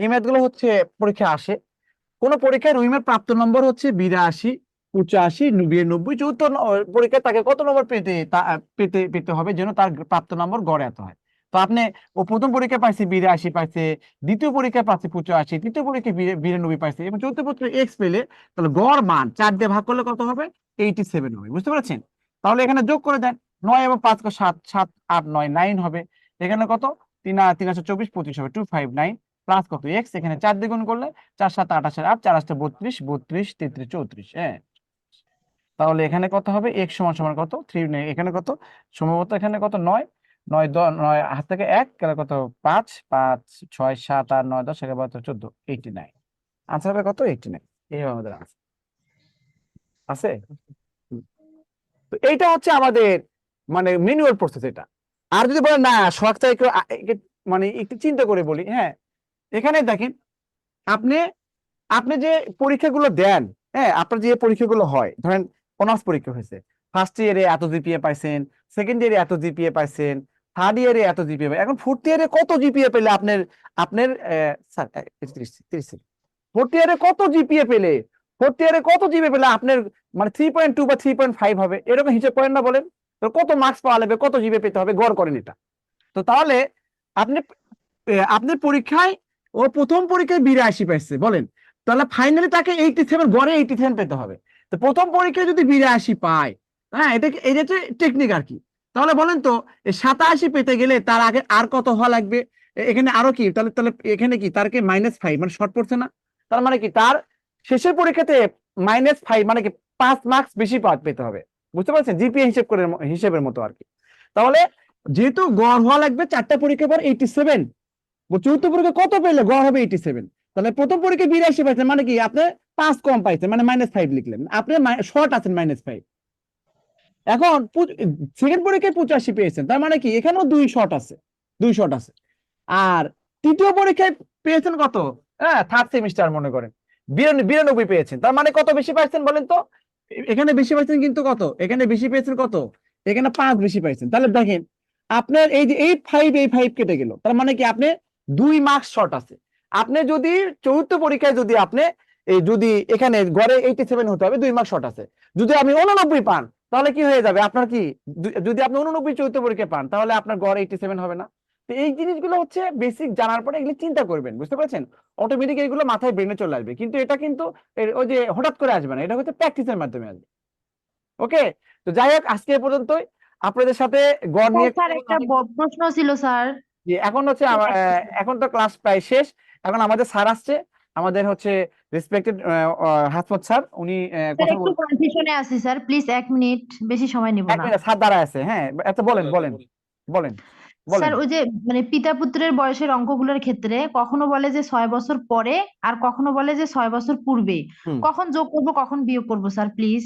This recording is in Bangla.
এই ম্যাথ গুলো হচ্ছে পরীক্ষায় আসে। কোন পরীক্ষায় রহিমের প্রাপ্ত নম্বর হচ্ছে 82, 85, 92, চতুর্থ পরীক্ষায় তাকে কত নম্বর পেতে হবে যেন তার প্রাপ্ত নম্বর গড়ে এত হয়। তো আপনি ও প্রথম পরীক্ষায় পাইছে 82 পাইছে, দ্বিতীয় পরীক্ষায় পাইছে 85, তৃতীয় পরীক্ষায় 92 পাইছে এবং চতুর্থ পরীক্ষায় এক্স পেলে, তাহলে গড় মান 4 দিয়ে ভাগ করলে কত হবে? 87 হবে। বুঝতে পারছেন? তাহলে এখানে যোগ করে দেন, 9 এবং 5 কে 7, 7 8 9 9 হবে। এখানে কত? 3 আর 3 আছে 24, 25 হবে 259 প্লাস কত এক্স, এখানে 4 দিয়ে গুণ করলে 4 7 28 8, 4 8 32, 32 33 34। হ্যাঁ, তাহলে এখানে কত হবে? এক্স সমান সমান কত? 3 নেই, এখানে কত সম্ভবত, এখানে কত 9 9 10 9 হাত থেকে 1 গেলে কত 5 5 6 7 8 9 10 11 12 14 89। আনসার হবে কত? 89। এই হবে আমাদের আনসার। আছে? হুম। তো এইটা হচ্ছে আমাদের মানে ম্যানুয়াল প্রসেস এটা। আর যদি বলেন না শখটা একটু মানে একটু চিন্তা করে বলি, হ্যাঁ, এখানে দেখেন আপনি আপনি যে পরীক্ষাগুলো দেন, হ্যাঁ, আপনার যে পরীক্ষাগুলো হয়, ধরেন অনার্স পরীক্ষা হয়েছে, ফার্স্ট ইয়ারে এত জিপিএ পাইছেন, সেকেন্ড ইয়ারে এত জিপিএ পাইছেন, থার্ড ইয়ারে এত জিপিএ, এখন ফোর্থ ইয়ারে কত জিপিএ পেলে আপনার আপনার স্যার 30 ফোর্থ ইয়ারে কত জিপিএ পেলে, ফোর্থ ইয়ারে কত জিপিএ পেলে আপনার মানে 3.2 বা 3.5 হবে, এরকম হিসেব করেন না বলেন? তো কত মার্কস পাওয়া লাগবে, কত জিপিএ পেতে হবে, গড় করেন এটা। তো তাহলে আপনি আপনার পরীক্ষায় ও প্রথম পরীক্ষায় 82 পাইছে বলেন, তাহলে ফাইনালি তাকে 87, গড়ে 87 পেতে হবে। তো প্রথম পরীক্ষায় যদি 82 পায়, হ্যাঁ, এটা হচ্ছে টেকনিক আর কি। তাহলে বলেন তো 87 পেতে গেলে তার আগে আর কত হওয়া লাগবে? এখানে আরো কি, তাহলে তাহলে এখানে কি তারকে -5 মানে শর্ট পড়ছে না? তার মানে কি তার শেষের পরীক্ষাতে -5 মানে কি 5 মার্কস বেশি পেতে হবে। বুঝতে পারছেন? জিপিএ হিসেব করে, হিসেবের মতো আর কি। তাহলে যেহেতু গড় হওয়া লাগবে 4টা পরীক্ষার পর 87, চতুর্থ পরীক্ষা কত পেলে গড় হবে 87, তাহলে প্রথম পরীক্ষা 82 পাইছেন মানে কি আপনি 5 কম পাইছেন, মানে -5 লিখলেন, আপনি শর্ট আছেন -5। এখন সেকেন্ড পরীক্ষায় 85 পেয়েছেন, তার মানে কি এখানেও 2 শর্ট আছে, 2 শর্ট আছে। আর তৃতীয় পরীক্ষায় পেয়েছেন কত? হ্যাঁ, থার্ড সেমিস্টার মনে করেন 92 পেয়েছেন, তার মানে কত বেশি পাইছেন বলেন তো? এখানে বেশি পাইছেন কিন্তু কত, এখানে বেশি পেয়েছেন কত, এখানে 5 বেশি পাইছেন। তাহলে দেখেন আপনার এই যে 8 5 কেটে গেল, তার মানে কি আপনি 2 মার্কস শর্ট আছে। আপনি যদি চতুর্থ পরীক্ষায় যদি আপনি যদি এখানে গড়ে 87 হতে হবে, 2 মার্কস শর্ট আছে। যদি আপনি 89 পান তাহলে কি হয়ে যাবে আপনার? কি যদি আপনি 89 চতুর্থ পরীক্ষায় পান তাহলে আপনার গড় 87 হবে না? তো এই জিনিসগুলো হচ্ছে বেসিক জানার পরে এগুলো চিন্তা করবেন, বুঝতে পারছেন? অটোমেটিক এগুলো মাথায় ব্রেনে চলে আসবে, কিন্তু এটা কিন্তু ওই যে হঠাৎ করে আসবে না, এটা হচ্ছে প্র্যাকটিসের মাধ্যমে আসবে। ওকে, তো যাই হোক আজকে এ পর্যন্তই আপনাদের সাথে গড় নিয়ে স্যার একটা প্রশ্ন ছিল স্যার। যে এখন হচ্ছে এখন তো ক্লাস প্রায় শেষ। এখন আমাদের স্যার আসছে, আমাদের হচ্ছে রেসপেক্টেড হাসমত স্যার, উনি স্যার কথা একটু বলবেন। কনফিউশনে আছি স্যার, প্লিজ 1 মিনিট, বেশি সময় নিব এক না। মিনিট, স্যার দাঁড়ায় আছে। হ্যাঁ, আচ্ছা বলেন বলেন বলেন বলেন। স্যার ওই যে মানে পিতা পুত্রের বয়সের অঙ্কগুলোর ক্ষেত্রে কখনো বলে যে 6 বছর পরে, আর কখনো বলে যে 6 বছর পূর্বে, হুম। কখন যোগ করব কখন বিয়োগ করব স্যার প্লিজ?